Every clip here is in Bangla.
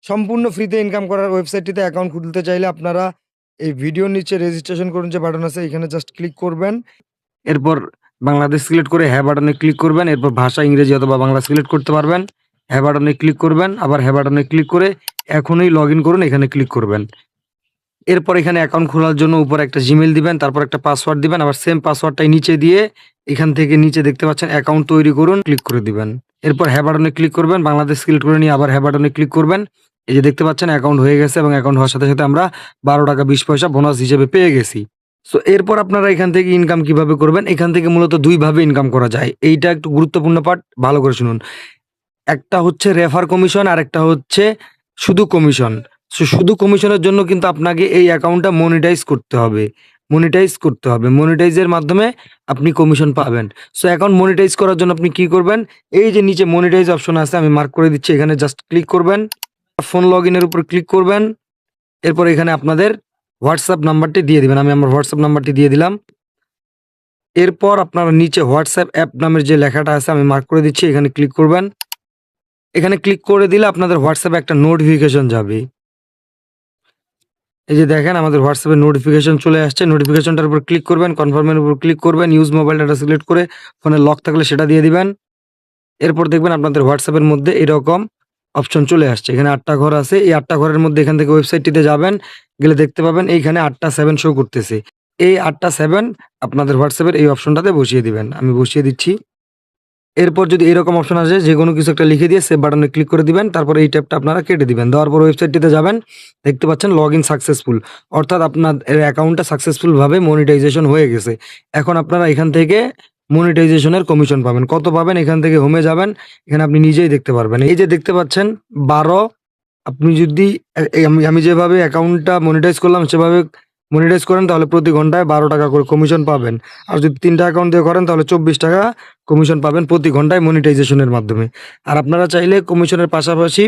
সম্পূর্ণ ফ্রিতে ইনকাম করার ওয়েবসাইটটিতে অ্যাকাউন্ট খুলতে চাইলে আপনারা এই ভিডিওর নিচে রেজিস্ট্রেশন করুন যে বাটন আছে এখানে জাস্ট ক্লিক করবেন। এরপর বাংলাদেশ সিলেক্ট করে হ্যাঁ বাটনে ক্লিক করবেন। এরপর ভাষা ইংরেজি অথবা বাংলা সিলেক্ট করতে পারবেন। হ্যাঁ বাটনে ক্লিক করবেন। আবার হ্যাঁ বাটনে ক্লিক করে এখনই লগইন করুন এখানে ক্লিক করবেন। এরপর এখানে অ্যাকাউন্ট খোলার জন্য উপরে একটা জিমেইল দিবেন, তারপর একটা পাসওয়ার্ড দিবেন। আবার সেম পাসওয়ার্ডটাই নিচে দিয়ে এখান থেকে নিচে দেখতে পাচ্ছেন অ্যাকাউন্ট তৈরি করুন, ক্লিক করে দিবেন। এরপর হ্যাঁ বাটনে ক্লিক করবেন, বাংলাদেশ সিলেক্ট করে নিয়ে আবার হ্যাঁ বাটনে ক্লিক করবেন। এই যে দেখতে পাচ্ছেন অ্যাকাউন্ট হয়ে গেছে এবং অ্যাকাউন্ট হওয়ার সাথে সাথে আমরা 12 টাকা 20 পয়সা বোনাস হিসেবে পেয়ে গেছি। সো এরপর আপনারা এখান থেকে ইনকাম কিভাবে করবেন? এখান থেকে মূলত ২ ভাবে ইনকাম করা যায়। এইটা একটু গুরুত্বপূর্ণ পার্ট, ভালো করে শুনুন। একটা হচ্ছে রেফার কমিশন, আরেকটা হচ্ছে শুধু কমিশন। সো শুধু কমিশনের জন্য কিন্তু আপনাকে এই অ্যাকাউন্টটা মনিটাইজ করতে হবে। মনিটাইজের মাধ্যমে আপনি কমিশন পাবেন। সো অ্যাকাউন্ট মনিটাইজ করার জন্য আপনি কি করবেন? এই যে নিচে মনিটাইজ অপশন আছে আমি মার্ক করে দিচ্ছি, এখানে জাস্ট ক্লিক করবেন। ফোন লগইনের উপর ক্লিক করবেন। এরপর এখানে আপনাদের হোয়াটসঅ্যাপ নাম্বারটি দিয়ে দিবেন। আমি আমার হোয়াটসঅ্যাপ নাম্বারটি দিয়ে দিলাম। এরপর আপনারা নিচে হোয়াটসঅ্যাপ অ্যাপ নামের যে লেখাটা আছে আমি মার্ক করে দিচ্ছি, এখানে ক্লিক করবেন। এখানে ক্লিক করে দিলে আপনাদের হোয়াটসঅ্যাপে একটা নোটিফিকেশন যাবে। এই যে দেখেন আমাদের হোয়াটসঅ্যাপে নোটিফিকেশন চলে আসছে। নোটিফিকেশনটার উপর ক্লিক করবেন, কনফার্মের উপর ক্লিক করবেন, ইউজ মোবাইল ডাটা সিলেক্ট করে ফোনে লক থাকলে সেটা দিয়ে দিবেন। এরপর দেখবেন আপনাদের হোয়াটসঅ্যাপের মধ্যে এরকম অপশন চলে আসছে। এখানে ৮ টা ঘর আছে। এই ৮ টা ঘরের মধ্যে এখান থেকে ওয়েবসাইটটিতে যাবেন, গেলে দেখতে পাবেন এইখানে ৮ টা 7 শো করতেছে। এই ৮ টা 7 আপনাদের হোয়াটসঅ্যাপের এই অপশনটাতে বসিয়ে দিবেন। আমি বসিয়ে দিচ্ছি। এরপর যদি এরকম অপশন আসে যেকোনো কিছু একটা লিখে দিয়ে সেভ বাটনে ক্লিক করে দিবেন। তারপর এই ট্যাবটা আপনারা কেটে দিবেন। দেওয়ার পর ওয়েবসাইটটিতে যাবেন। দেখতে পাচ্ছেন লগইন সাকসেসফুল। অর্থাৎ আপনাদের অ্যাকাউন্টটা সাকসেসফুল ভাবে মনিটাইজেশন হয়ে গেছে। এখন আপনারা এখান থেকে মনিটাইজেশনের কমিশন পাবেন। কত পাবেন? এখান থেকে হোমে যাবেন। এখানে আপনি নিজেই দেখতে পারবেন। এই যে দেখতে পাচ্ছেন ১২, আপনি যদি আমি যেভাবে অ্যাকাউন্টটা মনিটাইজ করলাম সেভাবে মনিটাইজ করেন তাহলে প্রতি ঘন্টায় ১২ টাকা করে কমিশন পাবেন। আর যদি ৩ টা অ্যাকাউন্ট দিয়ে করেন তাহলে ২৪ টাকা কমিশন পাবেন প্রতি ঘন্টায় মনিটাইজেশনের মাধ্যমে। আর আপনারা চাইলে কমিশনের পাশাপাশি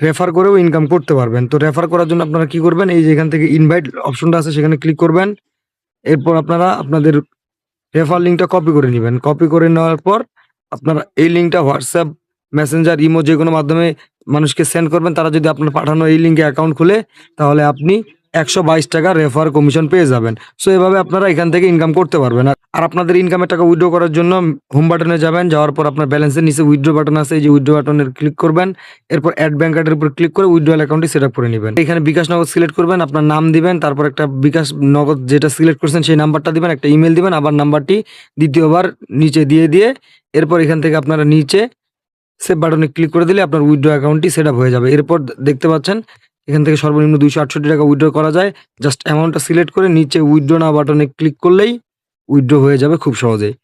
রেফার করেও ইনকাম করতে পারবেন। তো রেফার করার জন্য আপনারা কি করবেন? এই যে এখান থেকে ইনভাইট অপশনটা আছে সেখানে ক্লিক করবেন। এরপর আপনারা আপনাদের রেফার লিঙ্কটা কপি করে নিবেন। কপি করে নেওয়ার পর আপনারা এই লিঙ্কটা হোয়াটসঅ্যাপ, মেসেঞ্জার, ইমো যেকোনো মাধ্যমে মানুষকে সেন্ড করবেন। তারা যদি আপনার পাঠানো এই লিঙ্কে অ্যাকাউন্ট খুলে তাহলে আপনি ১২২ টাকা রেফার কমিশন পেয়ে যাবেন। সো এভাবে আপনারা এখান থেকে ইনকাম করতে পারবেন। আর আপনাদের ইনকামের টাকা উইথড্র করার জন্য হোম বাটনে যাবেন। যাওয়ার পর আপনার ব্যালেন্সের নিচে উইথড্র বাটন আছে। এই যে উইথড্র বাটনে ক্লিক করবেন। এরপর অ্যাড ব্যাংক কার্ডের উপর ক্লিক করে উইথড্রয়াল অ্যাকাউন্টটি সেটআপ করে নিবেন। এখানে বিকাশ নগদ সিলেক্ট করবেন, আপনার নাম দিবেন, তারপর একটা বিকাশ নগদ যেটা সিলেক্ট করছেন সেই নাম্বারটা দিবেন, একটা ইমেইল দিবেন, আবার নাম্বারটি দ্বিতীয়বার নিচে দিয়ে এরপর এখান থেকে আপনারা নিচে সেভ বাটনে ক্লিক করে দিলে আপনার উইথড্র অ্যাকাউন্টটি সেটআপ হয়ে যাবে। এরপর দেখতে পাচ্ছেন এখান থেকে সর্বনিম্ন ২৬৮ টাকা উইথড্র করা যায়। জাস্ট অ্যামাউন্টটা সিলেক্ট করে নিচে উইথড্র নাও বাটনে ক্লিক করলেই উইথড্র হয়ে যাবে খুব সহজেই।